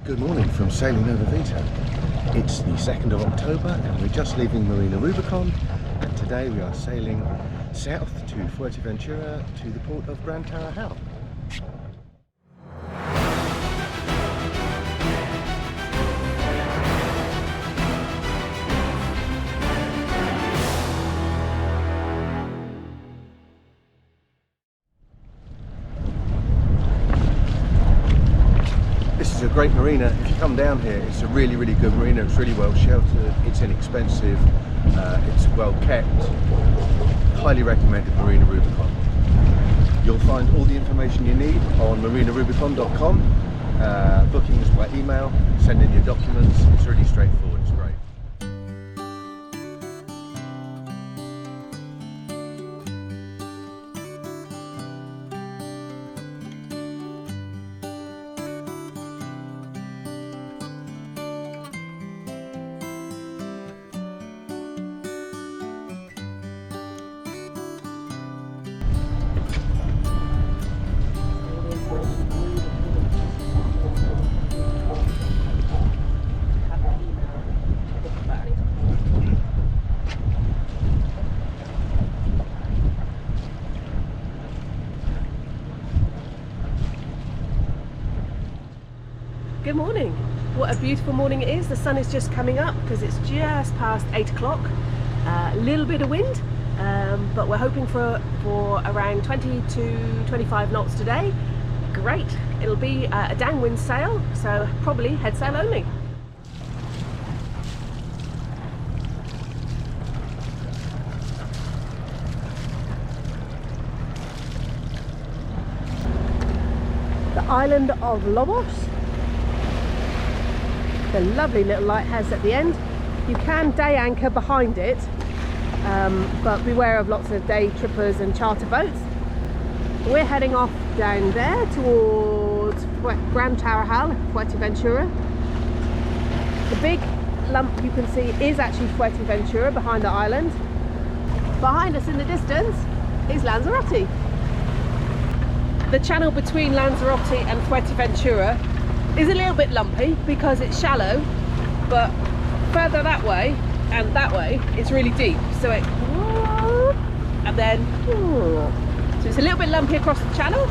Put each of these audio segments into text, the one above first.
Good morning from sailing over Vita. It's the 2nd of October and we're just leaving Marina Rubicon, and today we are sailing south to Fuerteventura to the port of Gran Tarajal. This is a great marina. If you come down here, it's a really good marina. It's really well sheltered, it's inexpensive, it's well kept. Highly recommended Marina Rubicon. You'll find all the information you need on marinarubicon.com. Bookings by email, send in your documents. It's really straightforward, it's great. Good morning. What a beautiful morning it is. The sun is just coming up because it's just past 8 o'clock. A little bit of wind, but we're hoping for around 20 to 25 knots today. Great. It'll be a downwind sail, so probably head sail only. The island of Lobos. The lovely little lighthouse at the end. You can day anchor behind it, but beware of lots of day trippers and charter boats. We're heading off down there towards Gran Tarajal, Fuerteventura. The big lump you can see is actually Fuerteventura behind the island. Behind us in the distance is Lanzarote. The channel between Lanzarote and Fuerteventura is a little bit lumpy because it's shallow, but further that way and that way it's really deep, so it and then so it's a little bit lumpy across the channel,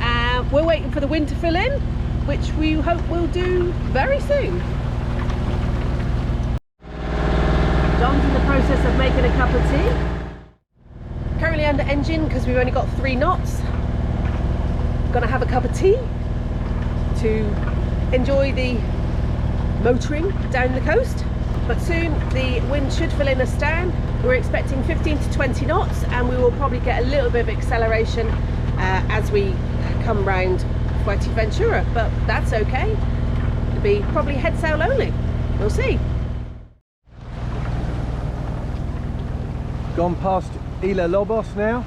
and we're waiting for the wind to fill in, which we hope will do very soon. John's in the process of making a cup of tea, currently under engine because we've only got 3 knots. Gonna have a cup of tea to enjoy the motoring down the coast, but soon the wind should fill in astern. We're expecting 15 to 20 knots, and we will probably get a little bit of acceleration as we come round Fuerteventura, but that's okay. It'll be probably head sail only. We'll see. Gone past Isla Lobos now.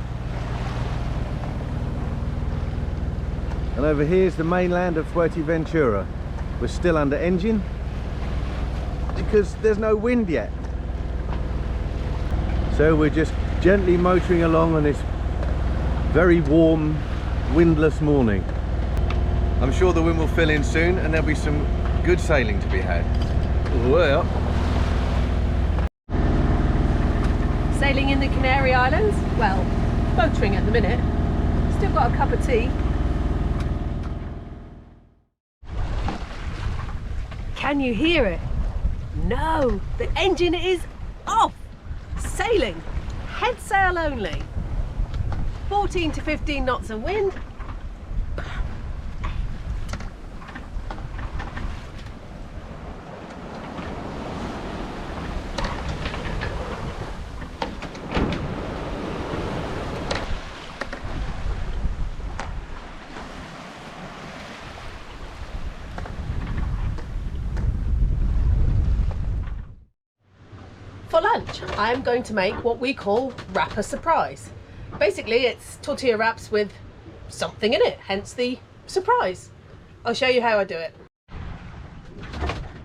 And over here is the mainland of Fuerteventura. We're still under engine because there's no wind yet. So we're just gently motoring along on this very warm, windless morning. I'm sure the wind will fill in soon and there'll be some good sailing to be had. Well, sailing in the Canary Islands, well, motoring at the minute. Still got a cup of tea. Can you hear it? No, the engine is off. Sailing, head sail only. 14 to 15 knots of wind. For lunch, I am going to make what we call wrapper surprise. Basically, it's tortilla wraps with something in it, hence the surprise. I'll show you how I do it.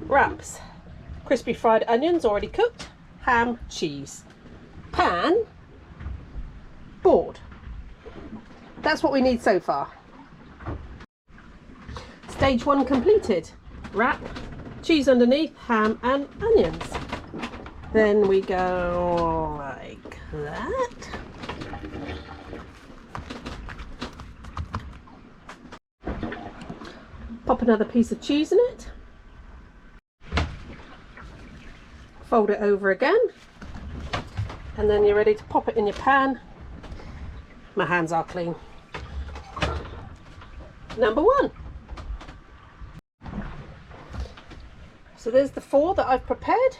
Wraps. Crispy fried onions already cooked, ham, cheese. Pan, board. That's what we need so far. Stage 1 completed. wrap, cheese underneath, ham and onions. Then we go like that. Pop another piece of cheese in it. Fold it over again. And then you're ready to pop it in your pan. My hands are clean. Number 1. So there's the 4 that I've prepared.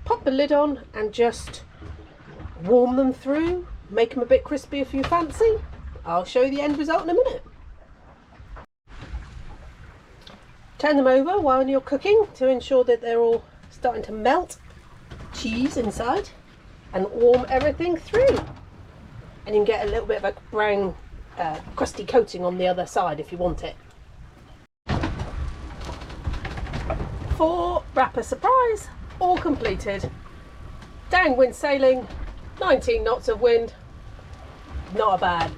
Pop the lid on and just warm them through. Make them a bit crispy if you fancy. I'll show you the end result in a minute. Turn them over while you're cooking to ensure that they're all starting to melt cheese inside and warm everything through. And you can get a little bit of a brown crusty coating on the other side if you want it. For wrapper surprise, all completed. Downwind sailing, 19 knots of wind. Not bad.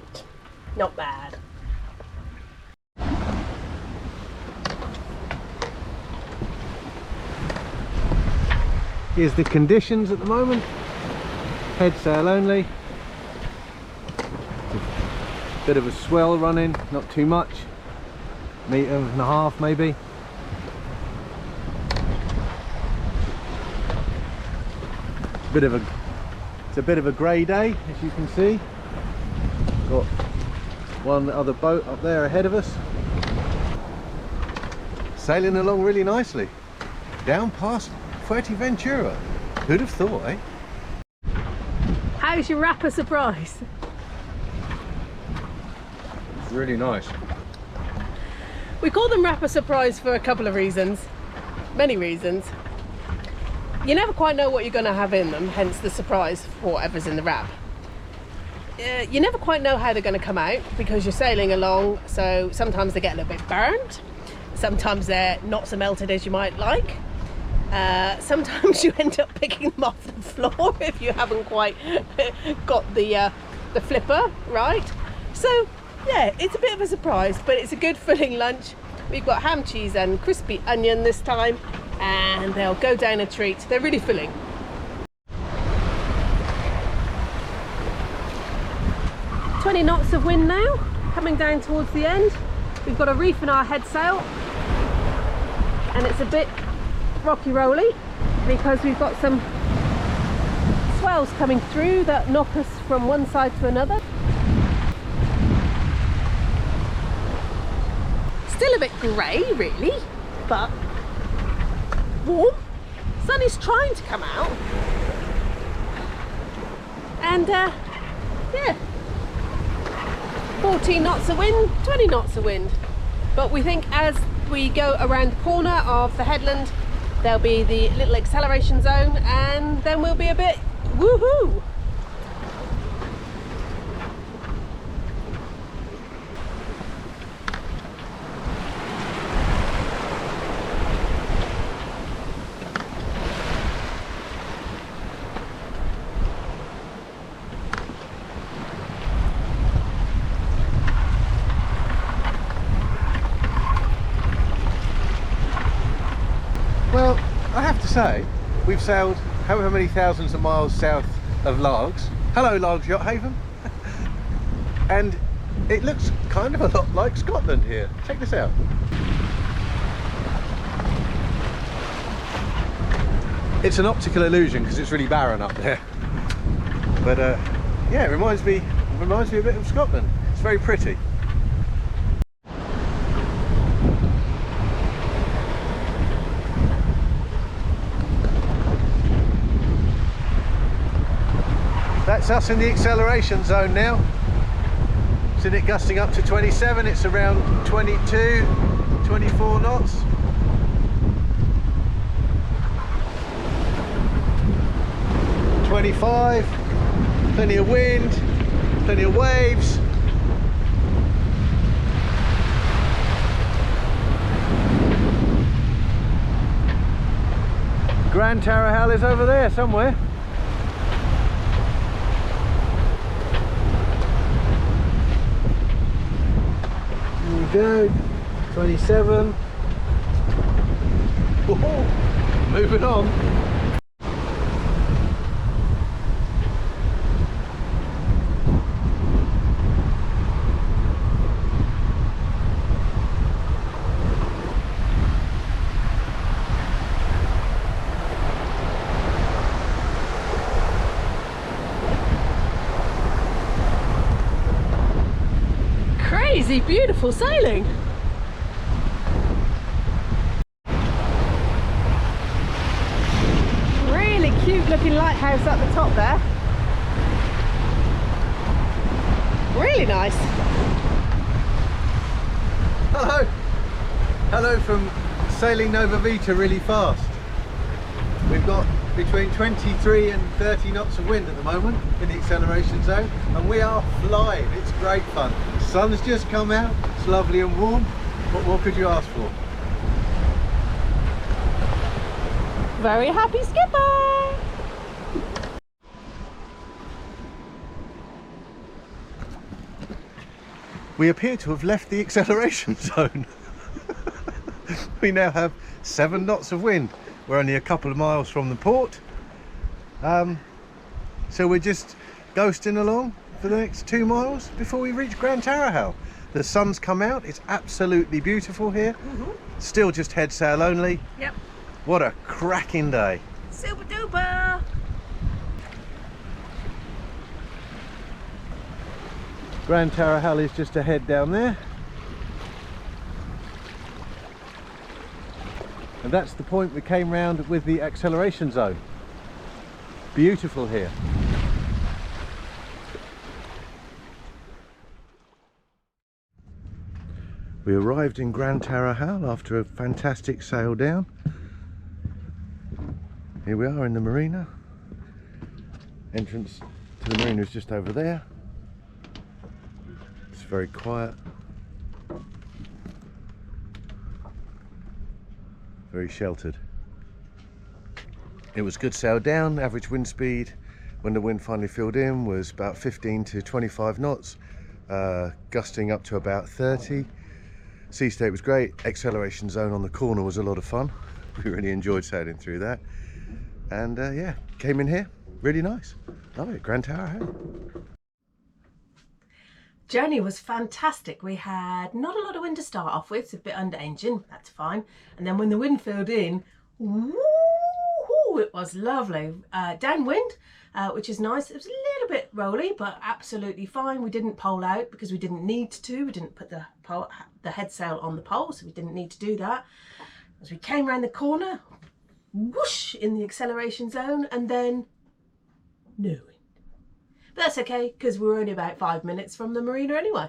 Here's the conditions at the moment. Head sail only. Bit of a swell running, not too much. 1.5 meters maybe. It's a bit of a grey day, as you can see. Got one other boat up there ahead of us. Sailing along really nicely. Down past Fuerteventura. Who'd have thought, eh? How's your wrapper surprise? It's really nice. We call them wrapper surprise for a couple of reasons. Many reasons. You never quite know what you're going to have in them, hence the surprise for whatever's in the wrap. You never quite know how they're going to come out because you're sailing along, so sometimes they get a little bit burnt. Sometimes they're not so melted as you might like. Sometimes you end up picking them off the floor if you haven't quite got the flipper right. So yeah, it's a bit of a surprise, but it's a good filling lunch. We've got ham, cheese and crispy onion this time, and they'll go down a treat. They're really filling. "20 knots of wind now, coming down towards the end. We've got a reef in our head sail, and it's a bit rocky rolly because we've got some swells coming through that knock us from one side to another. Still a bit grey really, but warm. Sun is trying to come out, and yeah, 14 knots of wind, 20 knots of wind. But we think as we go around the corner of the headland, there'll be the little acceleration zone, and then we'll be a bit woohoo. Well, I have to say, we've sailed however many thousands of miles south of Largs. Hello, Largs Yacht Haven. And it looks kind of a lot like Scotland here. Check this out. It's an optical illusion because it's really barren up there. But yeah, it reminds me a bit of Scotland. It's very pretty. That's us in the acceleration zone now. Scenic gusting up to 27, it's around 22, 24 knots. "25, plenty of wind, plenty of waves. Gran Tarajal is over there somewhere. Here we go, 27. Moving on. Crazy beautiful sailing. Really cute looking lighthouse at the top there. Really nice. Hello. Hello from sailing Nova Vita really fast. We've got between 23 and 30 knots of wind at the moment in the acceleration zone, and we are flying. It's great fun. The sun's just come out, it's lovely and warm. What could you ask for? Very happy skipper. We appear to have left the acceleration zone. We now have 7 knots of wind. We're only a couple of miles from the port, so we're just ghosting along for the next 2 miles before we reach Gran Tarajal. The sun's come out, it's absolutely beautiful here. Still just head sail only. Yep. What a cracking day. Super duper. Gran Tarajal is just ahead down there. And that's the point we came round with the acceleration zone. Beautiful here. We arrived in Gran Tarajal after a fantastic sail down. Here we are in the marina. Entrance to the marina is just over there. It's very quiet. Very sheltered. It was good sail down. Average wind speed when the wind finally filled in was about 15 to 25 knots, gusting up to about 30. Sea state was great. Acceleration zone on the corner was a lot of fun. We really enjoyed sailing through that, and yeah, came in here, really nice. Love it. Gran Tarajal. Journey was fantastic. We had not a lot of wind to start off with, so a bit under engine, that's fine. And then when the wind filled in, woo, it was lovely. Downwind, which is nice. It was a little bit rolly, but absolutely fine. We didn't pole out because we didn't need to. We didn't put the head sail on the pole, so we didn't need to do that. As we came around the corner, whoosh, in the acceleration zone, and then no wind. But that's okay, because we were only about 5 minutes from the marina anyway.